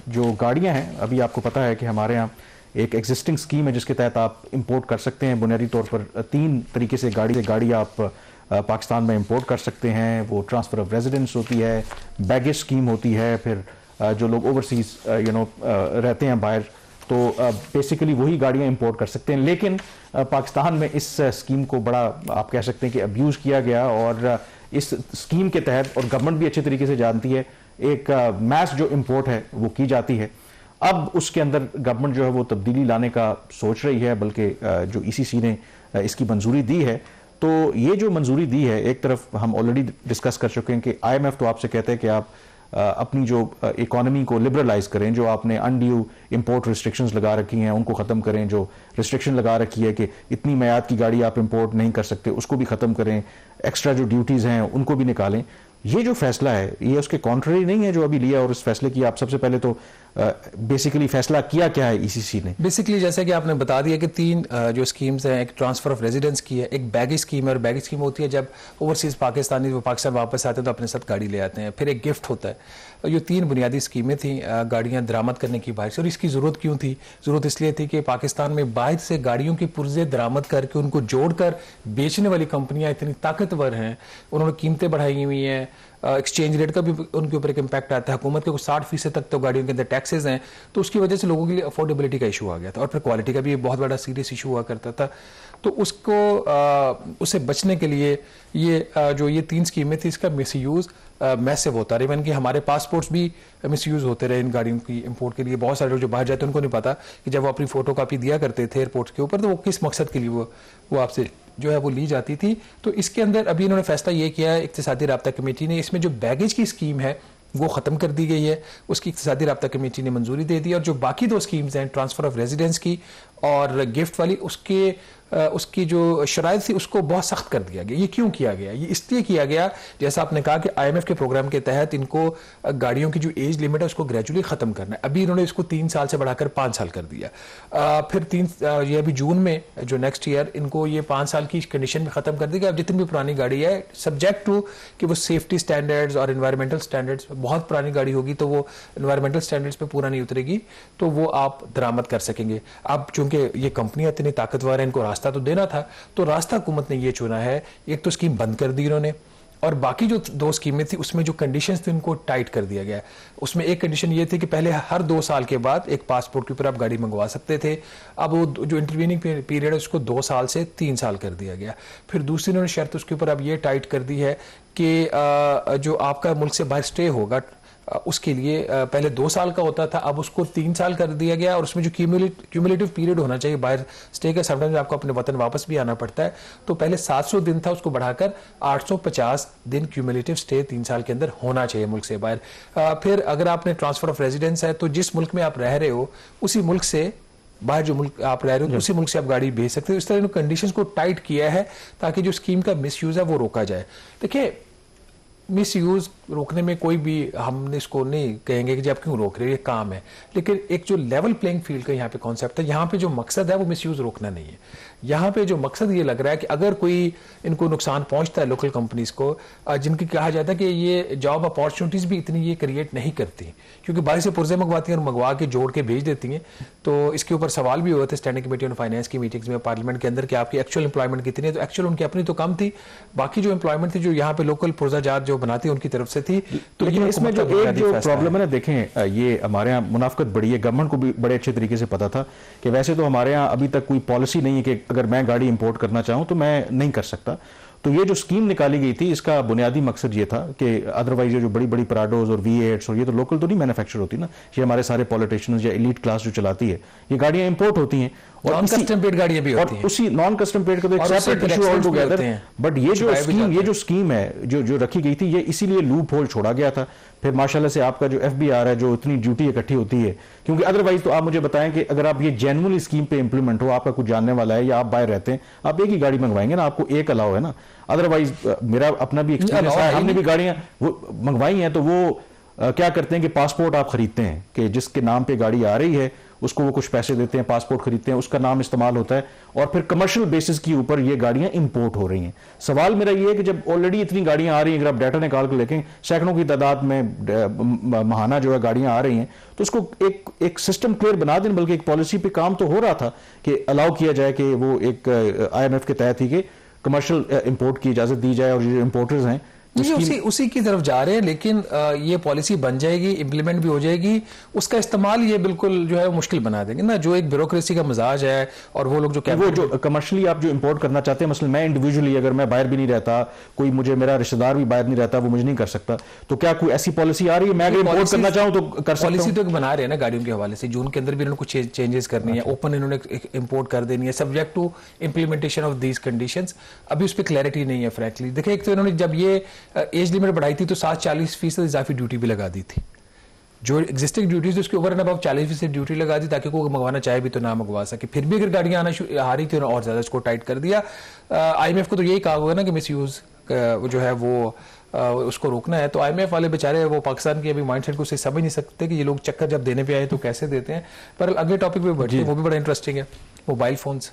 जो गाड़ियां हैं, अभी आपको पता है कि हमारे यहाँ एक एग्जिस्टिंग स्कीम है जिसके तहत आप इंपोर्ट कर सकते हैं। बुनियादी तौर पर 3 तरीके से गाड़ी आप पाकिस्तान में इंपोर्ट कर सकते हैं। वो ट्रांसफ़र ऑफ रेजिडेंस होती है, बैगेज स्कीम होती है, फिर जो लोग ओवरसीज रहते हैं बाहर, तो बेसिकली वही गाड़ियां इंपोर्ट कर सकते हैं। लेकिन पाकिस्तान में इस स्कीम को बड़ा आप कह सकते हैं कि अब्यूज़ किया गया, और इस स्कीम के तहत, और गवर्नमेंट भी अच्छे तरीके से जानती है, एक मैस जो इंपोर्ट है वो की जाती है। अब उसके अंदर गवर्नमेंट जो है वो तब्दीली लाने का सोच रही है, बल्कि जो ईसीसी ने इसकी मंजूरी दी है। तो ये जो मंजूरी दी है, एक तरफ हम ऑलरेडी डिस्कस कर चुके हैं कि आईएमएफ तो आपसे कहते हैं कि आप अपनी जो इकोनॉमी को लिबरलाइज करें, जो आपने अनड्यू इंपोर्ट रिस्ट्रिक्शंस लगा रखी हैं उनको ख़त्म करें, जो रिस्ट्रिक्शन लगा रखी है कि इतनी मैयाद की गाड़ी आप इंपोर्ट नहीं कर सकते उसको भी ख़त्म करें, एक्स्ट्रा जो ड्यूटीज़ हैं उनको भी निकालें। ये जो फैसला है ये उसके कॉन्ट्ररी नहीं है जो अभी लिया, और इस फैसले की आप सबसे पहले तो बेसिकली फैसला किया क्या है ईसीसी ने? बेसिकली जैसे कि आपने बता दिया कि 3 जो स्कीम्स हैं, एक ट्रांसफर ऑफ रेजिडेंस की है, एक बैगेज स्कीम है, और बैगेज स्कीम होती है जब ओवरसीज पाकिस्तानी वो पाकिस्तान वापस आते हैं तो अपने साथ गाड़ी ले आते हैं, फिर एक गिफ्ट होता है। ये 3 बुनियादी स्कीमें थी गाड़ियां दरामद करने की बाहर से। और इसकी ज़रूरत क्यों थी? ज़रूरत इसलिए थी कि पाकिस्तान में बाहर से गाड़ियों की पुर्जे दरामद करके उनको जोड़कर बेचने वाली कंपनियां इतनी ताकतवर हैं, उन्होंने कीमतें बढ़ाई हुई हैं, एक्सचेंज रेट का भी उनके ऊपर एक इम्पैक्ट आता है। हुकूमत के कुछ 60% तक तो गाड़ियों के अंदर टैक्सेस हैं, तो उसकी वजह से लोगों के लिए अफोर्डेबिलिटी का इशू आ गया था, और फिर क्वालिटी का भी बहुत बड़ा सीरियस इशू हुआ करता था। तो उससे बचने के लिए ये 3 स्कीमें थी, इसका मिसयूज़ मैसिव होता रहा। इवन कि हमारे पासपोर्ट्स भी मिसयूज़ होते रहे इन गाड़ियों की इंपोर्ट के लिए। बहुत सारे लोग जो बाहर जाते हैं उनको नहीं पता कि जब वो अपनी फोटो कापी दिया करते थे एयरपोर्ट के ऊपर, तो वो किस मकसद के लिए वो आपसे जो है वो ली जाती थी। तो इसके अंदर अभी इन्होंने फैसला ये किया है इक्तिसादी राब्ता कमेटी ने, इसमें जो बैगेज की स्कीम है वो ख़त्म कर दी गई है, उसकी इक्तिसादी राब्ता कमेटी ने मंजूरी दे दी। और जो बाकी 2 स्कीम्स हैं, ट्रांसफ़र ऑफ रेजिडेंस की और गिफ्ट वाली, उसकी जो शराइत थी उसको बहुत सख्त कर दिया गया। ये क्यों किया गया? ये इसलिए किया गया, जैसा आपने कहा कि आईएमएफ के प्रोग्राम के तहत इनको गाड़ियों की जो एज लिमिट है उसको ग्रेजुअली ख़त्म करना है। अभी इन्होंने इसको 3 साल से बढ़ाकर 5 साल कर दिया। फिर ये अभी जून में जो नेक्स्ट ईयर इनको ये 5 साल की कंडीशन में ख़त्म कर दी गई। अब जितनी भी पुरानी गाड़ी है, सब्जेक्ट टू कि वो सेफ्टी स्टैंडर्ड्स और एनवायरमेंटल स्टैंडर्ड्स, बहुत पुरानी गाड़ी होगी तो वो एनवायरमेंटल स्टैंडर्ड्स पे पूरा नहीं उतरेगी, तो वो आप दरामद कर सकेंगे। अब चूंकि ये कंपनियां इतनी ताकतवर हैं, इनको रास्ता तो देना था, तो रास्ता हुकूमत ने ये चुना है, एक तो स्कीम बंद कर दी इन्होंने, और बाकी जो 2 स्कीमें थी उसमें जो कंडीशंस थी उनको टाइट कर दिया गया। उसमें एक कंडीशन ये थी कि पहले हर 2 साल के बाद एक पासपोर्ट के ऊपर आप गाड़ी मंगवा सकते थे। अब वो जो इंटरवीनिंग पीरियड है उसको 2 साल से 3 साल कर दिया गया। फिर दूसरी इन्होंने शर्त उसके ऊपर अब ये टाइट कर दी है कि जो आपका मुल्क से बाहर स्टे होगा उसके लिए पहले 2 साल का होता था, अब उसको 3 साल कर दिया गया। और उसमें जो क्यूमुलेटिव पीरियड होना चाहिए बाहर स्टे का, समटाइम्स आपको अपने वतन वापस भी आना पड़ता है, तो पहले 700 दिन था, उसको बढ़ाकर 850 दिन क्यूमुलेटिव स्टे 3 साल के अंदर होना चाहिए मुल्क से बाहर। फिर अगर आपने ट्रांसफर ऑफ रेजिडेंस है तो जिस मुल्क में आप रह रहे हो उसी मुल्क से बाहर, जो मुल्क आप रह रहे हो उसी मुल्क से आप गाड़ी भेज सकते हो। इस तरह कंडीशंस को टाइट किया है ताकि जो स्कीम का मिसयूज है वो रोका जाए। देखिए, मिसयूज रोकने में कोई भी हमने इसको नहीं कहेंगे कि आप क्यों रोक रहे हो, ये काम है, लेकिन एक जो लेवल प्लेइंग फील्ड का यहाँ पे कॉन्सेप्ट है, यहाँ पे जो मकसद है वो मिसयूज रोकना नहीं है। यहाँ पे जो मकसद ये लग रहा है कि अगर कोई इनको नुकसान पहुंचता है लोकल कंपनीज को, जिनकी कहा जाता है कि ये जॉब अपॉर्चुनिटीज भी इतनी ये क्रिएट नहीं करती, क्योंकि बाहर से पुर्जे मंगवाती हैं और मंगवा के जोड़ के भेज देती हैं। तो इसके ऊपर सवाल भी हुए थे स्टैंडिंग कमेटी ऑन फाइनेंस की मीटिंग्स में पार्लियामेंट के अंदर कि आपकी एक्चुअल एम्प्लॉयमेंट कितनी है, तो एक्चुअल उनकी अपनी तो कम थी, बाकी जो एम्प्लॉयमेंट थी जो यहाँ पे लोकल पुर्जाजात जो बनाती है उनकी तरफ से थी। तो लेकिन इसमें जो एक जो प्रॉब्लम है ना, देखें ये हमारे यहाँ मुनाफकत बड़ी है, गवर्नमेंट को भी बड़े अच्छे तरीके से पता था कि वैसे तो हमारे यहाँ अभी तक कोई पॉलिसी नहीं है कि अगर मैं गाड़ी इंपोर्ट करना चाहूं तो मैं नहीं कर सकता। तो ये जो स्कीम निकाली गई थी इसका बुनियादी मकसद ये था कि अदरवाइज ये जो बड़ी बड़ी प्राडोज और V8 और ये तो लोकल तो नहीं मैन्युफैक्चर होती ना, ये हमारे सारे पॉलिटिशियंस या एलीट क्लास जो चलाती है ये गाड़ियां इंपोर्ट होती हैं, और नॉन कस्टम पेड गाड़ियां भी होती हैं, उसी नॉन कस्टम पेड का तो एक separate issue all together. But ये जो स्कीम है जो रखी गई थी, ये इसीलिए लूप होल छोड़ा गया था। फिर माशाल्लाह से आपका जो FBR है जो इतनी ड्यूटी इकट्ठी होती है, क्योंकि अदरवाइज तो आप मुझे बताएं कि अगर आप ये जेन्युइनली स्कीम पे इंप्लीमेंट हो, आपका कुछ जानने वाला है या आप बाहर रहते हैं, आप एक ही गाड़ी मंगवाएंगे ना, आपको एक अलाउ है ना। अदरवाइज मेरा अपना भी एक्सपीरियंस है, हमने भी गाड़ियां वो मंगवाई हैं, तो वो क्या करते हैं कि पासपोर्ट आप खरीदते हैं कि जिसके नाम पे गाड़ी आ रही है उसको वो कुछ पैसे देते हैं, पासपोर्ट खरीदते हैं, उसका नाम इस्तेमाल होता है और फिर कमर्शियल बेसिस के ऊपर ये गाड़ियां इंपोर्ट हो रही हैं। सवाल मेरा ये है कि जब ऑलरेडी इतनी गाड़ियां आ रही हैं, अगर आप डाटा निकाल कर देखें सैकड़ों की तादाद में महाना जो है गाड़ियां आ रही हैं, तो उसको एक सिस्टम क्लियर बना दें, बल्कि एक पॉलिसी पे काम तो हो रहा था कि अलाउ किया जाए कि वो एक IMF के तहत ही कि कमर्शियल इंपोर्ट की इजाजत दी जाए और जो इंपोर्टर्स हैं उसी की तरफ जा रहे हैं, लेकिन ये पॉलिसी बन जाएगी, इंप्लीमेंट भी हो जाएगी, उसका इस्तेमाल ये बिल्कुल जो है मुश्किल बना देंगे ना, जो एक ब्यूरोक्रेसी का मिजाज है। और वो लोग जो कमर्शियली आप जो इंपोर्ट करना चाहते हैं, मसलन मैं इंडिविजुअली अगर मैं बाहर भी नहीं रहता, कोई मुझे मेरा रिश्तेदार भी बाहर नहीं रहता, वो मुझे नहीं कर सकता, तो क्या कोई ऐसी पॉलिसी आ रही है मैं अगर इंपोर्ट करना चाहूं तो कर सकता हूं? पॉलिसी तो एक बना रहे हैं ना गाड़ियों के हवाले से, जून के अंदर भी इन्होंने कुछ चेंजेस करनी है, ओपन इन्होंने इंपोर्ट कर देनी है subject to implementation of these conditions. अभी उस पर क्लैरिटी नहीं है फ्रैंकली। देखिए, एक तो इन्होंने जब ये एज लिमिट बढ़ाई थी तो 40% इजाफी ड्यूटी भी लगा दी थी, जो एग्जिस्टिंग ड्यूटीज थी उसके ओवर एंड अबव 40% ड्यूटी लगा दी, ताकि कोई मंगवाना चाहे भी तो ना मंगवा सके। फिर भी अगर गाड़ियां आना आ रही थी और ज्यादा इसको टाइट कर दिया। IMF को तो यही कहा हुआ ना कि मिस यूज जो है वो उसको रोकना है। तो IMF वाले बेचारे वो पाकिस्तान के अभी माइंडसेट को उसे समझ नहीं सकते कि ये लोग चक्कर जब देने पे आए तो कैसे देते हैं। पर अगले टॉपिक पे बढ़ते हैं, वो भी बड़ा इंटरेस्टिंग है, मोबाइल फोन्स।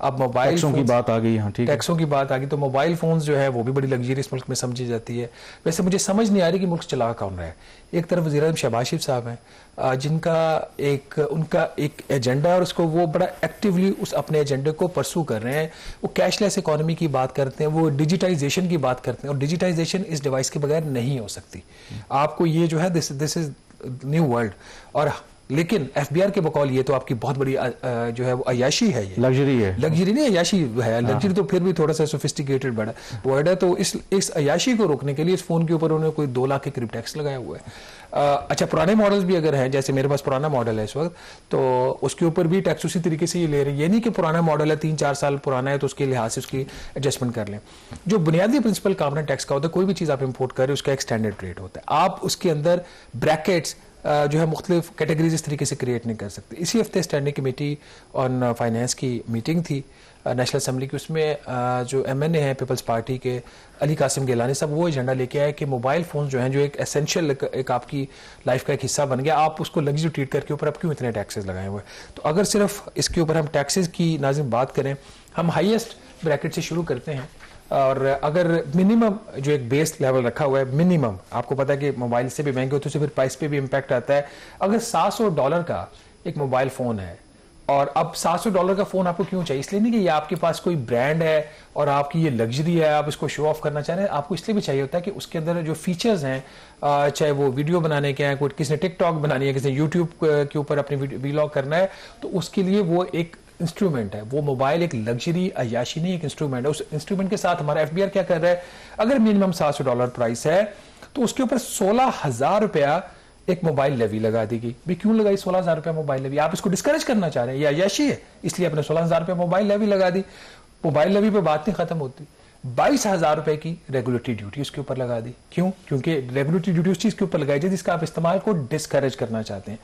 अब मोबाइल टैक्सों की बात आ गई, हाँ ठीक है, टैक्सों की बात आ गई, तो मोबाइल फोन्स जो है वो भी बड़ी लग्जरियस मुल्क में समझी जाती है। वैसे मुझे समझ नहीं आ रही कि मुल्क चला कौन रहा है। एक तरफ वज़ीर-ए-आज़म शहबाज शरीफ साहब हैं, जिनका उनका एक एजेंडा है और उसको वो बड़ा एक्टिवली उस अपने एजेंडे को परसू कर रहे हैं। वो कैशलेस इकोनॉमी की बात करते हैं, वो डिजिटाइजेशन की बात करते हैं, और डिजिटाइजेशन इस डिवाइस के बगैर नहीं हो सकती। आपको ये जो है दिस इज न्यू वर्ल्ड। और लेकिन FBI के बकौल ये तो आपकी बहुत बड़ी जो है वो अयाशी है, ये लग्जरी है, लग्जरी नहीं अयाशी है। लग्जरी तो फिर भी थोड़ा सा सोफिस्टिकेटेड बड़ा वर्ड है। तो इस अयाशी को रोकने के लिए इस फोन के ऊपर उन्होंने कोई 2 लाख के करीब टैक्स लगाया हुआ है। अच्छा, पुराने मॉडल्स भी अगर हैं, जैसे मेरे पास पुराना मॉडल है इस वक्त, तो उसके ऊपर भी टैक्स उसी तरीके से ये ले रहे हैं। ये नहीं कि पुराना मॉडल है 3-4 साल पुराना है तो उसके लिहाज से उसकी एडजस्टमेंट कर लें। जो बुनियादी प्रिंसिपल कॉमन टैक्स का होता है, कोई भी चीज़ आप इंपोर्ट करें उसका एक स्टैंडर्ड रेट होता है। आप उसके अंदर ब्रैकेट्स जो है मुख्तलिफ कैटेगरीज इस तरीके से क्रिएट नहीं कर सकते। इसी हफ्ते स्टैंडिंग कमेटी ऑन फाइनेंस की मीटिंग थी नेशनल असेंबली की, उसमें जो MNA हैं पीपल्स पार्टी के अली कासिम गिलानी साहब, वो एजेंडा लेके आए कि मोबाइल फ़ोन जो हैं, जो एक एसेंशियल एक आपकी लाइफ का एक हिस्सा बन गया, आप उसको लग्जरी ट्रीट करके ऊपर आप क्यों इतने टैक्सेस लगाए हुए। तो अगर सिर्फ इसके ऊपर हम टैक्सेस की नाज़िम बात करें, हम हाईएस्ट ब्रैकेट से शुरू करते हैं। और अगर मिनिमम जो एक बेस लेवल रखा हुआ है, मिनिमम आपको पता है कि मोबाइल से भी महंगे होते हैं, फिर प्राइस पे भी इम्पैक्ट आता है। अगर $700 का एक मोबाइल फ़ोन है, और अब $700 का फ़ोन आपको क्यों चाहिए? इसलिए नहीं कि ये आपके पास कोई ब्रांड है और आपकी ये लग्जरी है, आप इसको शो ऑफ करना चाह रहे हैं। आपको इसलिए भी चाहिए होता है कि उसके अंदर जो फीचर्स हैं, चाहे वो वीडियो बनाने के हैं, कोई किसी ने टिकटॉक बनानी है, किसी ने यूट्यूब के ऊपर अपनी वीलॉग करना है, तो उसके लिए वो एक इंस्ट्रूमेंट है। वो मोबाइल एक लग्जरी अयाशी नहीं, एक इंस्ट्रूमेंट है। उस इंस्ट्रूमेंट के साथ हमारा FBR क्या कर रहा है, अगर मिनिमम $700 प्राइस है तो उसके ऊपर ₹16,000 एक मोबाइल लेवी लगा देगी। भाई क्यों लगाई ₹16,000 मोबाइल लेवी? आप इसको डिस्करेज करना चाह रहे हैं, ये अयाशी है, इसलिए आपने ₹16,000 मोबाइल लेवी लगा दी। मोबाइल लेवी पे बात नहीं खत्म होती, ₹22,000 की रेगुलेटरी ड्यूटी उसके ऊपर लगा दी। क्यों? क्योंकि रेगुलेटरी ड्यूटी उस चीज के ऊपर लगाई जाए जिसका आप इस्तेमाल को डिस्करेज करना चाहते हैं।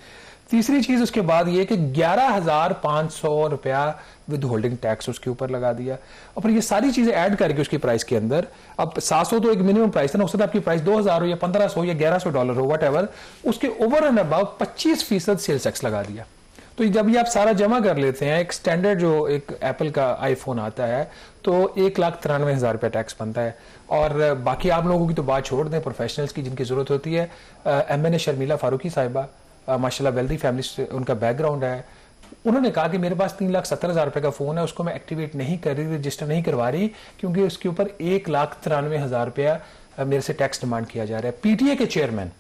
तीसरी चीज उसके बाद ये कि ₹11,500 विद होल्डिंग टैक्स उसके ऊपर लगा दिया। और फिर ये सारी चीजें ऐड करके उसकी प्राइस के अंदर, अब 700 तो एक मिनिमम प्राइस है ना, उससे आपकी प्राइस 2,000 हो या 1,500 या $1,100 हो, वट एवर, उसके over and above 25% sales tax लगा दिया। तो जब ये आप सारा जमा कर लेते हैं, एक स्टैंडर्ड जो एक एप्पल का आईफोन आता है तो ₹1,93,000 टैक्स बनता है। और बाकी आप लोगों की तो बात छोड़ दें, प्रोफेशनल्स की जिनकी जरूरत होती है। MNA शर्मिला फारूकी साहिबा, माशाल्लाह वेल्दी फैमिली से उनका बैकग्राउंड है, उन्होंने कहा कि मेरे पास ₹3,70,000 का फोन है, उसको मैं एक्टिवेट नहीं कर रही, रजिस्टर नहीं करवा रही, क्योंकि उसके ऊपर ₹1,93,000 मेरे से टैक्स डिमांड किया जा रहा है। PTA के चेयरमैन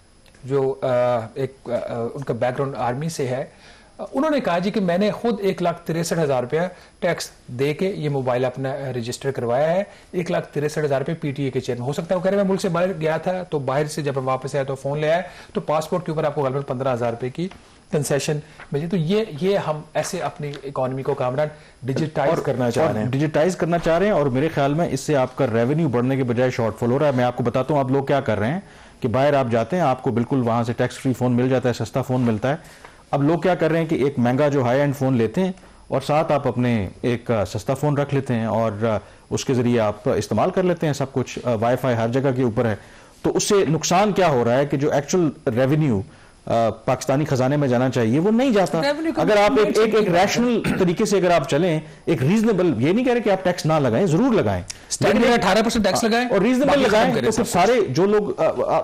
जो उनका बैकग्राउंड आर्मी से है, उन्होंने कहा जी कि मैंने खुद ₹1,63,000 टैक्स दे के ये मोबाइल अपना रजिस्टर करवाया है। ₹1,63,000 PTA के चेयरमैन। हो सकता है वो कह रहे मैं मुल्क से बाहर गया था, तो बाहर से जब हम वापस आया तो फोन ले आया, तो पासपोर्ट के ऊपर आपको लगभग ₹15,000 की कंसेशन मिली। तो ये हम ऐसे अपनी इकोनॉमी को कामरान डिजिटाइज करना चाह रहे हैं, और मेरे ख्याल में इससे आपका रेवेन्यू बढ़ने के बजाय शॉर्टफॉल हो रहा है। मैं आपको बताता हूँ आप लोग क्या कर रहे हैं कि बाहर आप जाते हैं, आपको बिल्कुल वहां से टैक्स फ्री फोन मिल जाता है, सस्ता फोन मिलता है। अब लोग क्या कर रहे हैं कि एक महंगा जो हाई एंड फोन लेते हैं और साथ आप अपने एक सस्ता फोन रख लेते हैं और उसके जरिए आप इस्तेमाल कर लेते हैं, सब कुछ वाईफाई हर जगह के ऊपर है। तो उससे नुकसान क्या हो रहा है कि जो एक्चुअल रेवेन्यू पाकिस्तानी खजाने में जाना चाहिए वो नहीं जाता। अगर आप एक रैशनल तरीके से अगर आप चलें, एक रीजनेबल, ये नहीं कह रहे कि आप टैक्स ना लगाएं, जरूर लगाएं, 18% टैक्स लगाएं और रीजनेबल लगाएं। तो फिर सारे जो लोग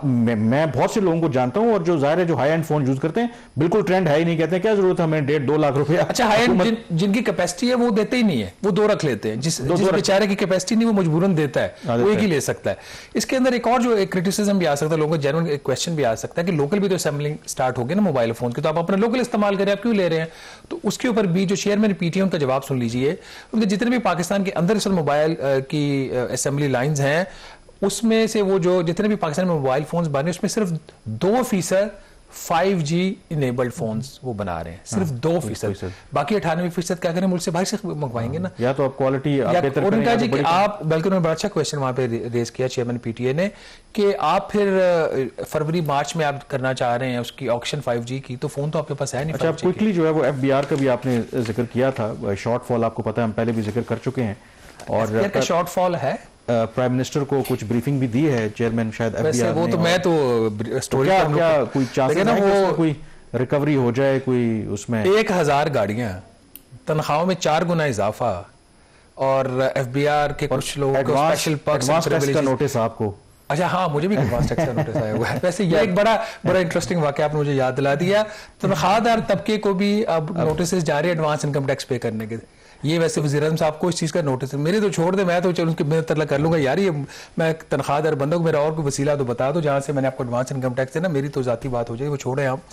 मैं बहुत से लोगों को जानता हूं और जो जाहिर है जो हाई एंड फोन यूज करते हैं, बिल्कुल ट्रेंड है ही नहीं, कहते हैं क्या जरूरत है हमें 1.5-2 लाख रुपया। अच्छा, हाई एंड जिनकी कैपेसिटी है वो देते ही नहीं है, वो 2 रख लेते हैं। जिस बेचारे की कैपेसिटी नहीं वो मजबूरन देता है, वो एक ही ले सकता है। इसके अंदर एक और जो क्रिटिसिज्म भी आ सकता है, लोगों को जेन्युइन क्वेश्चन भी आ सकता है कि लोकल भी तो असेंबलिंग स्टार्ट हो गई ना मोबाइल फोन की, तो आप अपना लोकल इस्तेमाल करें, आप क्यों ले रहे हैं? तो उसके ऊपर भी जो चेयरमैन पीटीएम का जवाब सुन लीजिए। उनके जितने भी पाकिस्तान के अंदर इस मोबाइल की असेंबली लाइंस हैं, उसमें से वो जो जितने भी पाकिस्तान में मोबाइल फोन्स बने, उसमें सिर्फ 2% 5G इनेबल्ड फोन्स वो बना रहे हैं, सिर्फ 2%। बाकी 98% क्या करें, मुल्क से बाहर से मंगवाएंगे ना, या तो आप क्वालिटी बेहतर और उनका जी कि आप, बल्कि उन्होंने बड़ा अच्छा क्वेश्चन वहां पे रेज किया चेयरमैन पीटीए ने कि आप फिर फरवरी मार्च में आप करना चाह रहे हैं उसकी ऑक्शन 5G की, तो फोन तो आपके पास है नहीं। अच्छा, क्विकली जो है वो FBR का भी आपने जिक्र किया था, शॉर्टफॉल आपको पता है हम पहले भी जिक्र कर चुके हैं, और शॉर्टफॉल है। प्राइम मिनिस्टर को कुछ ब्रीफिंग भी दी है चेयरमैन शायद FBR वो ने, तो मैं तो स्टोरी क्या कोई चांसेस है कि उसमें कोई रिकवरी हो जाए, कोई उसमें 1000 गाड़ियां, तनख्वाहों में 4 गुना इजाफा, और FBR के कुछ लोगों को स्पेशल पर्क्स का नोटिस आपको। अच्छा हाँ, मुझे भी एडवांस टैक्स का नोटिस आया हुआ है। वैसे ये एक बड़ा इंटरेस्टिंग वाकया आपने मुझे याद दिला दिया। तनख्वाहदार तबके को भी अब नोटिस जा रहे हैं एडवांस इनकम टैक्स पे करने के। ये वैसे वज़ीर-ए-आज़म साहब को इस चीज़ का नोटिस है, मेरे तो छोड़ दे, मैं तो चलो उनकी मैं तरला कर लूंगा यार, ये मैं तनख्वाहदार बंदा को मेरा और कोई वसीला तो बता दो जहाँ से मैंने आपको एडवांस इनकम टैक्स है ना, मेरी तो ज़ाती बात हो जाए, वो छोड़े आप।